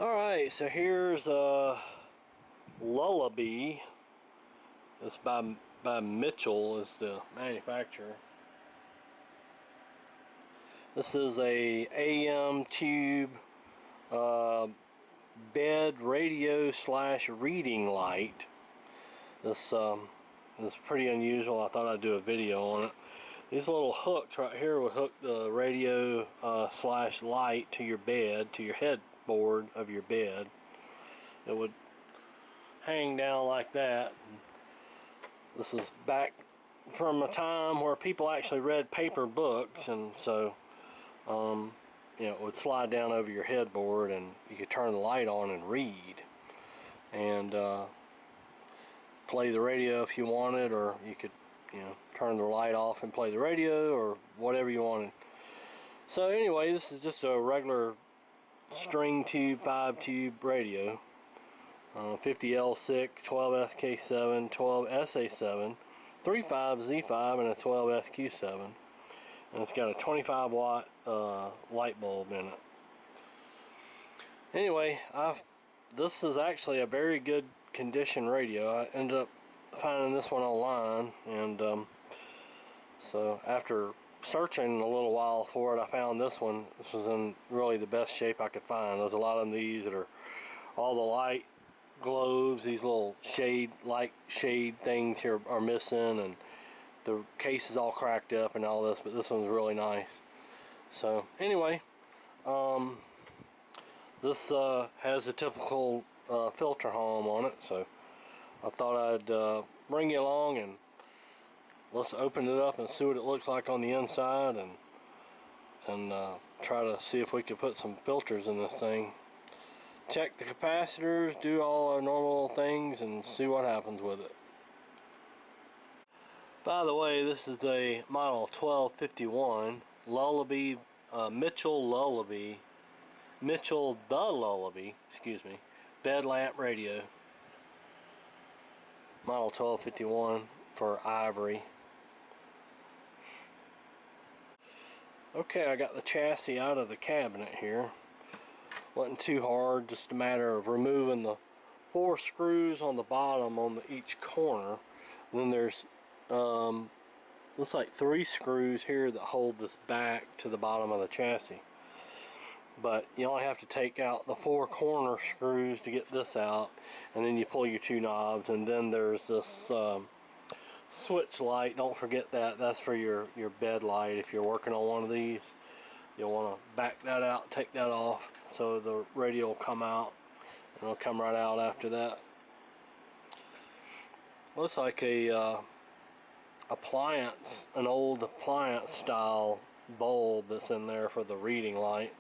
Alright, so here's Lullaby. It's by Mitchell is the manufacturer. This is a AM tube bed radio / reading light. This is pretty unusual. I thought I'd do a video on it. These little hooks right here would hook the radio / light to your bed, to your headboard of your bed. It would hang down like that. This is back from a time where people actually read paper books, and so it would slide down over your headboard and you could turn the light on and read and play the radio if you wanted, or you could turn the light off and play the radio, or whatever you wanted. So anyway, this is just a regular string tube 5-tube radio, 50L6, 12SK7, 12SA7, 35Z5, and a 12SQ7. And it's got a 25 watt light bulb in it. Anyway, this is actually a very good condition radio. I ended up finding this one online, and so after searching a little while for it, I found this one. This was in really the best shape I could find. There's a lot of these that are all the light globes, these little light shade things here are missing, and the case is all cracked up and all this, but this one's really nice. So anyway, this has a typical filter home on it, so I thought I'd bring you along and let's open it up and see what it looks like on the inside, and try to see if we can put some filters in this thing. Check the capacitors, do all our normal things, and see what happens with it. By the way, this is a model 1251 Lullaby, Mitchell the Lullaby, excuse me, bed lamp radio. Model 1251 for ivory. Okay, I got the chassis out of the cabinet here. Wasn't too hard, just a matter of removing the 4 screws on the bottom on each corner. And then there's looks like 3 screws here that hold this back to the bottom of the chassis. But you only have to take out the 4 corner screws to get this out, and then you pull your 2 knobs, and then there's this switch light. Don't forget that. That's for your bed light. If you're working on one of these, you'll want to back that out, take that off, so the radio will come out, and it'll come right out after that. Looks like a an old appliance style bulb that's in there for the reading light.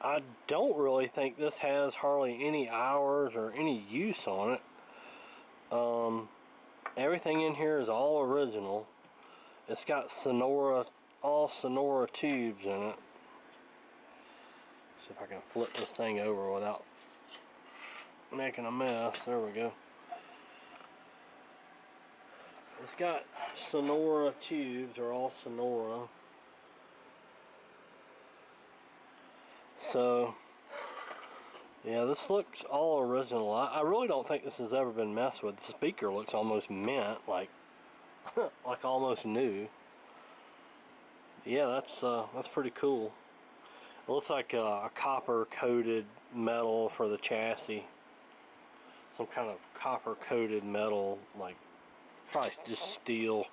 I don't really think this has hardly any hours or any use on it. Everything in here is all original. It's got all Sonora tubes in it. See if I can flip this thing over without making a mess. There we go. It's got Sonora tubes, they're all Sonora. So, yeah, this looks all original. I really don't think this has ever been messed with. The speaker looks almost mint, like like almost new. Yeah, that's pretty cool. It looks like a copper coated metal for the chassis. Some kind of copper coated metal, like probably just steel,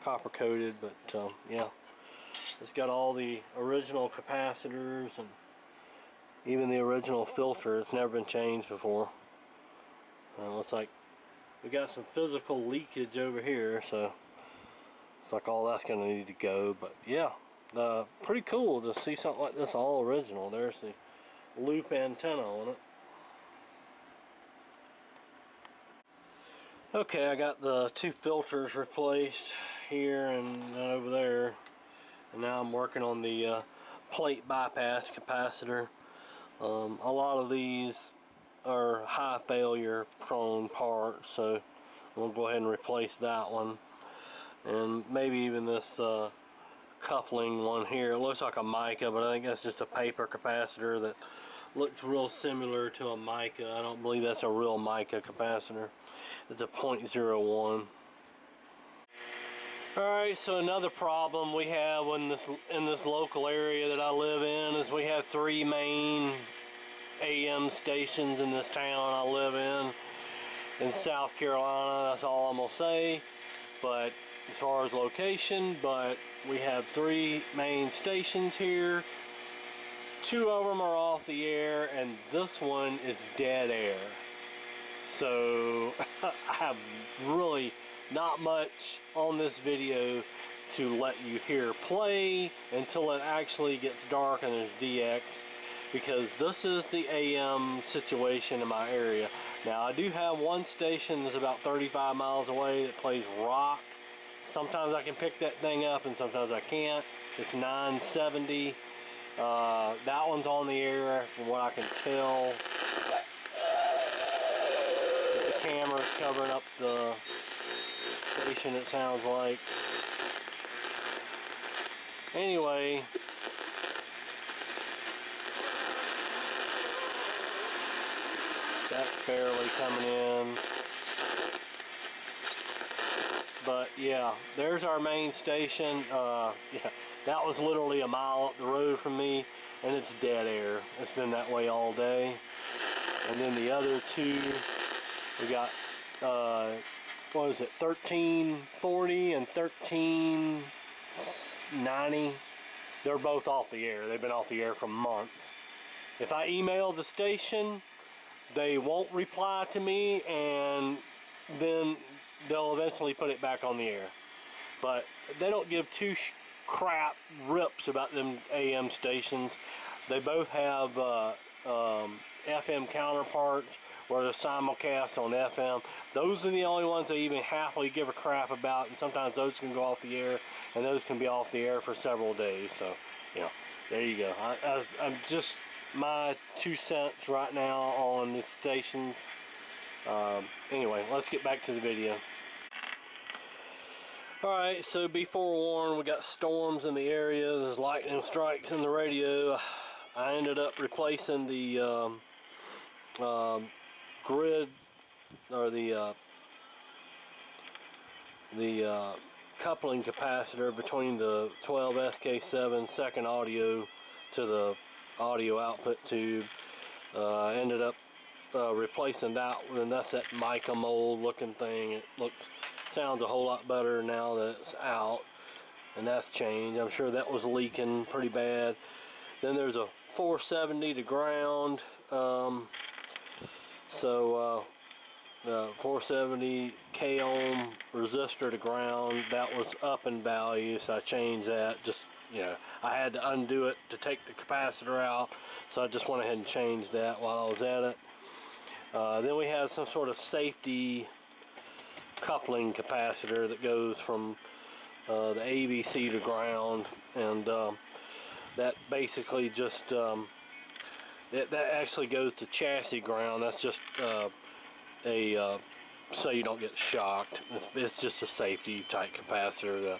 copper coated, but yeah, it's got all the original capacitors and even the original filter. It's never been changed before. Looks like we got some physical leakage over here, so it's like all that's gonna need to go. But yeah, pretty cool to see something like this all original. There's the loop antenna on it. Okay, I got the 2 filters replaced here and over there, and now I'm working on the plate bypass capacitor. A lot of these are high failure prone parts, so we'll go ahead and replace that one, and maybe even this coupling one here. It looks like a mica, but I think that's just a paper capacitor that Looks real similar to a mica. I don't believe that's a real mica capacitor. It's a .01. Alright, so another problem we have in this local area that I live in is we have 3 main AM stations in this town I live in South Carolina. That's all I'm gonna say. But as far as location, but we have 3 main stations here. 2 of them are off the air, and this one is dead air. So I have really not much on this video to let you hear play until it actually gets dark and there's DX, because this is the AM situation in my area. Now I do have one station that's about 35 miles away that plays rock. Sometimes I can pick that thing up and sometimes I can't. It's 970. That one's on the air from what I can tell. The camera's covering up the station, it sounds like. Anyway, that's barely coming in. But yeah, there's our main station. Yeah, that was literally a mile up the road from me, and it's dead air. It's been that way all day. And then the other 2, we got what is it, 1340 and 1390. They're both off the air. They've been off the air for months. If I email the station, they won't reply to me, and then they'll eventually put it back on the air. But they don't give 2 crap rips about them AM stations. They both have FM counterparts where they're simulcast on FM. Those are the only ones they even halfly give a crap about, and sometimes those can go off the air, and those can be off the air for several days. So, you know, there you go. I'm just my 2 cents right now on the stations. Anyway, let's get back to the video. Alright, so be forewarned, we got storms in the area, there's lightning strikes in the radio. I ended up replacing the grid, or the coupling capacitor between the 12 SK7 second audio to the audio output tube. I ended up replacing that, and that's that mica mold looking thing. It sounds a whole lot better now that it's out, and that's changed. I'm sure that was leaking pretty bad. Then there's a 470 to ground, 470 k ohm resistor to ground. That was up in value, so I changed that. Just, you know, I had to undo it to take the capacitor out, so I just went ahead and changed that while I was at it. Then we have some sort of safety coupling capacitor that goes from the ABC to ground, and that basically just that actually goes to chassis ground. That's just so you don't get shocked. It's just a safety type capacitor.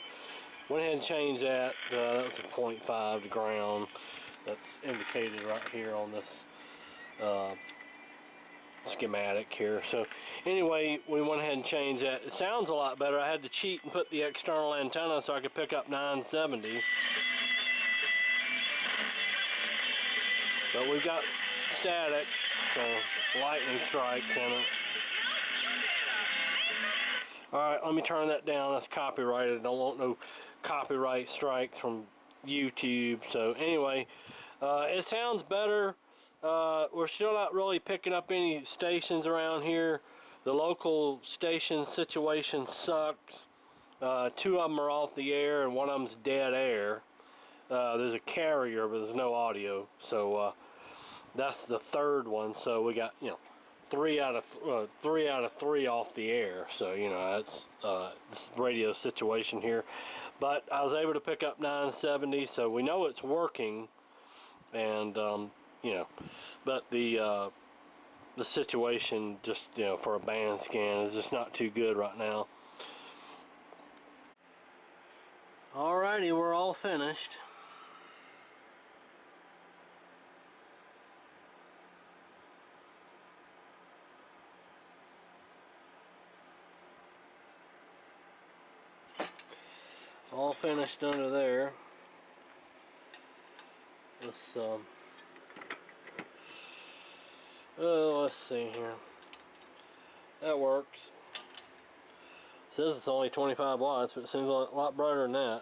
Went ahead and changed that. That was a 0.5 to ground. That's indicated right here on this schematic here. So anyway, we went ahead and changed that. It sounds a lot better. I had to cheat and put the external antenna so I could pick up 970. But we've got static, so lightning strikes in it. Alright, let me turn that down. That's copyrighted. I don't want no copyright strikes from YouTube. So anyway, it sounds better. We're still not really picking up any stations around here. The local station situation sucks. 2 of them are off the air and one of them's dead air. There's a carrier, but there's no audio. So that's the 3rd one. So we got, you know, 3 out of 3 off the air. So, you know, that's this radio situation here. But I was able to pick up 970, so we know it's working. And you know, but the situation, just, you know, for a band scan is just not too good right now. Alrighty, we're all finished. all finished under there. Let's let's see here. That works. It says it's only 25 watts, but it seems a lot brighter than that.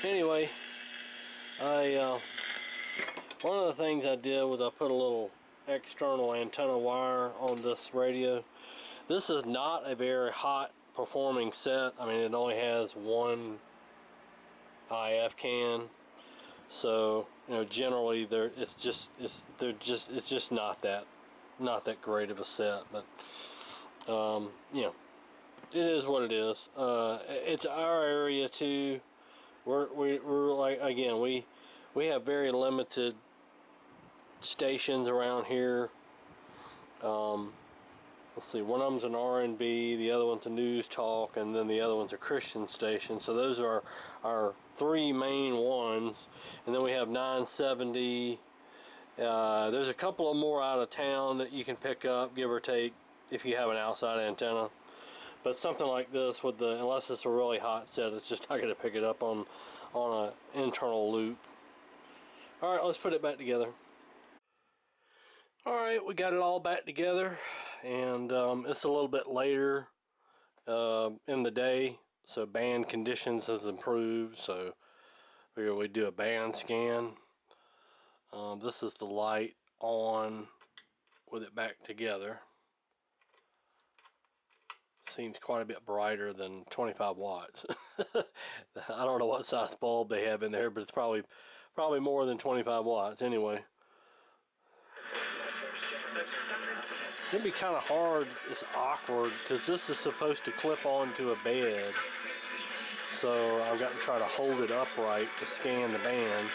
Anyway, one of the things I did was I put a little external antenna wire on this radio. This is not a very hot performing set. I mean, it only has one IF can, so you know, generally it's just not that great of a set, but you know, it is what it is. It's our area too. We're like, again, we have very limited stations around here. Let's see, one of them's an R&B, the other one's a news talk, and then the other one's a Christian station. So those are our three main ones. And then we have 970. There's a couple of more out of town that you can pick up, give or take, if you have an outside antenna. But something like this, with unless it's a really hot set, it's just not going to pick it up on an internal loop. All right, let's put it back together. All right, we got it all back together, and it's a little bit later in the day, so band conditions has improved. So we do a band scan. This is the light on with it back together. Seems quite a bit brighter than 25 watts. I don't know what size bulb they have in there, but it's probably more than 25 watts anyway. It's gonna be kind of hard. It's awkward because this is supposed to clip onto a bed, so I've got to try to hold it upright to scan the band,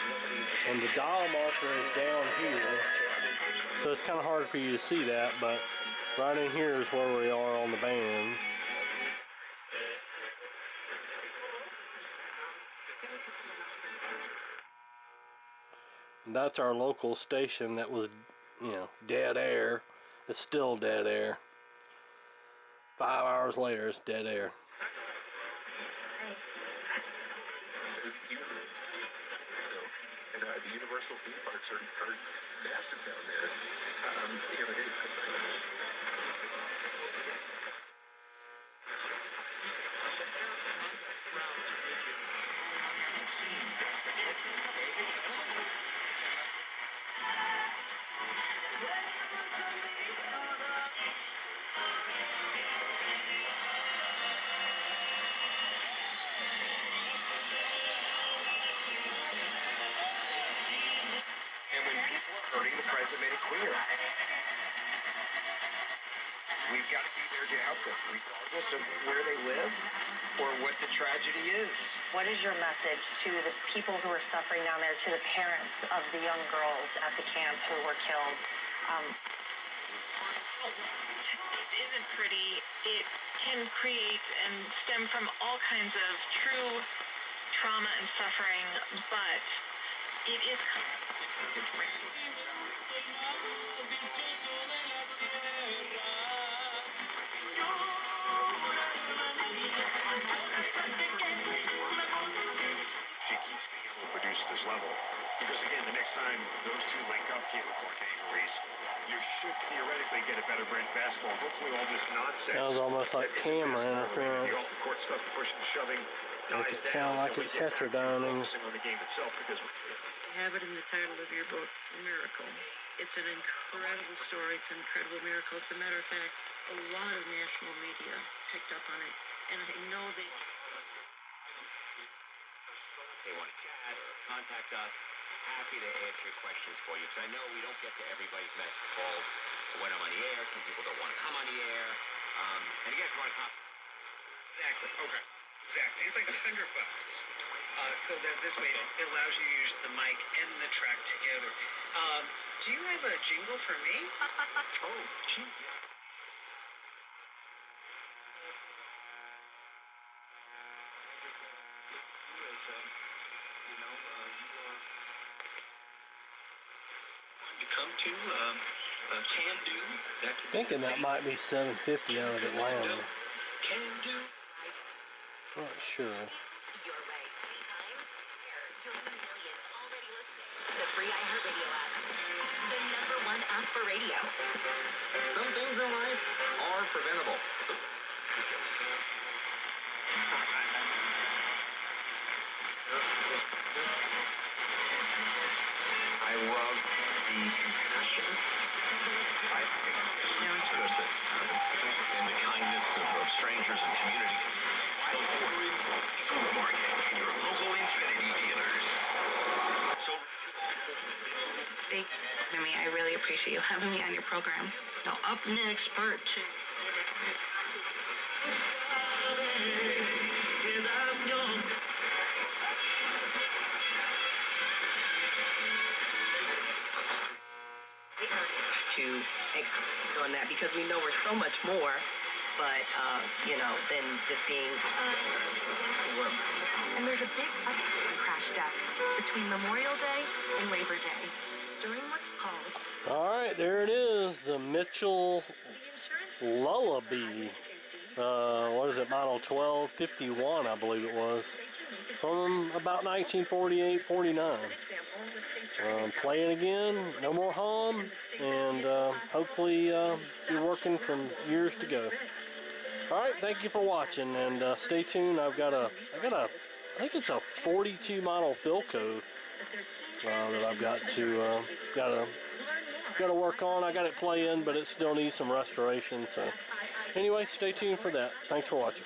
and the dial marker is down here, so it's kind of hard for you to see that, but right in here is where we are on the band. And that's our local station that was, you know, dead air. It's still dead air. 5 hours later, it's dead air. And the Universal theme parks are massive down there. Hurting the president made it clear. We've got to be there to help them, regardless of where they live or what the tragedy is. What is your message to the people who are suffering down there, to the parents of the young girls at the camp who were killed? It isn't pretty. It can create and stem from all kinds of true trauma and suffering, but it is she keeps being able to produce at this level. Because again, the next time those two link up, you should theoretically get a better brand basketball. Hopefully all this nonsense. Sounds almost like camera interference. The off-the-court stuff, the pushing and shoving. Make it sound like it's heterodyning. On the game itself, because you have it in the title of your book, A Miracle. It's an incredible story. It's an incredible miracle. As a matter of fact, a lot of national media picked up on it, and I know they want to chat or contact us. Happy to answer questions for you, because I know we don't get to everybody's message calls when I'm on the air. Some people don't want to come on the air. And again, if you want to come. Exactly. Okay. Exactly. It's like a fingerbox. So that this way it allows you to use the mic and the track together. Do you have a jingle for me? oh, gee. Come to Can Do. Thinking that might be 750 out of Atlanta. Can Do. Not sure. Your way. Anytime. Join the millions already listening. The free iHeartRadio app. The #1 app for radio. Some things in life are preventable. I love the compassion, and the kindness of strangers and community. From the market and your local Infinity dealers. So, Thank you, Jimmy. I really appreciate you having me on your program. Now, up next, part 2. To expand on that because we know we're so much more, but you know, than just being work. And there's a big upgrade crash desk between Memorial Day and Labor Day during what's called Alright, there it is. The Mitchell Lullaby. What is it? Model 1251, I believe it was. From about 1948-49. Playing again, no more hum, and hopefully be working from years to go. Alright, thank you for watching, and stay tuned. I think it's a 42 model Philco that I've got to gotta work on. I got it playing, but it still needs some restoration. So anyway, stay tuned for that. Thanks for watching.